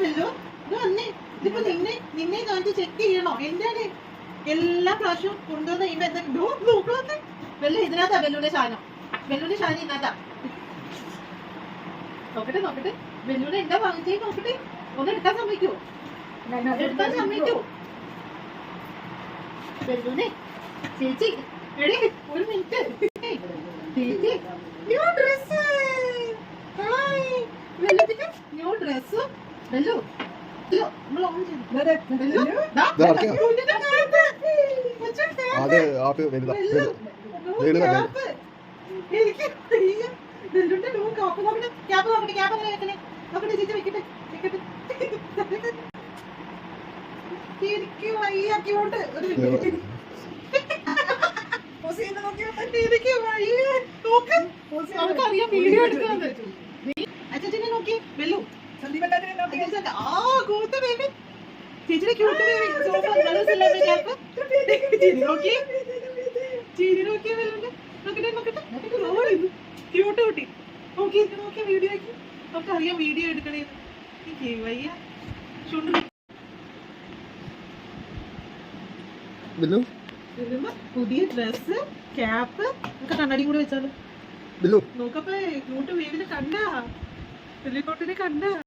വെല്ലോ ഇത് വന്നേ. ഇതിപ്പോ നിന്നെ കാണിച്ച് ചെക്ക് ചെയ്യണോ? എന്താണ് എല്ലാ പ്രാവശ്യവും കൊണ്ടുവന്ന് കഴിയുമ്പോ വെല്ലോ ഇതിനകത്താ വെല്ലുവിന്റെ സാധനം. വെല്ലുവിന്റെ സാധനം ഇതിനകത്താ. നോക്കട്ടെ വെല്ലുവിനെ എന്താ വാങ്ങിച്ചേ നോക്കട്ടെ. ഒന്ന് എടുക്കാൻ സമ്മതിക്കോ? എടുക്കാൻ സമ്മതിക്കോ വെല്ലുവിനെ? ചേച്ചി എടേ ഒരു മിനിറ്റ്. ചേച്ചി ന്യൂ ഡ്രസ്. വെല്ലുവിന്റെ ന്യൂ ഡ്രസ്. വെല്ലു അറിയാം വീഡിയോ എടുക്കുന്നത്. അച്ഛനെ നോക്കി വെല്ലു ചേച്ചിയുടെ ക്യൂട്ട് ക്യൂട്ട് കുട്ടി. നോക്കി വീഡിയോ ആക്കി. നമുക്ക് അറിയാം വീഡിയോ എടുക്കണേ. വയ്യ പുതിയ ഡ്രസ് ക്യാപ്പ് ഒക്കെ കണ്ണാടി കൂടെ വെച്ചാലോ. നോക്കപ്പോ ക്യൂട്ട് വേവിനെ കണ്ടാ വെല്ലിക്കോട്ടിനെ കണ്ടാ.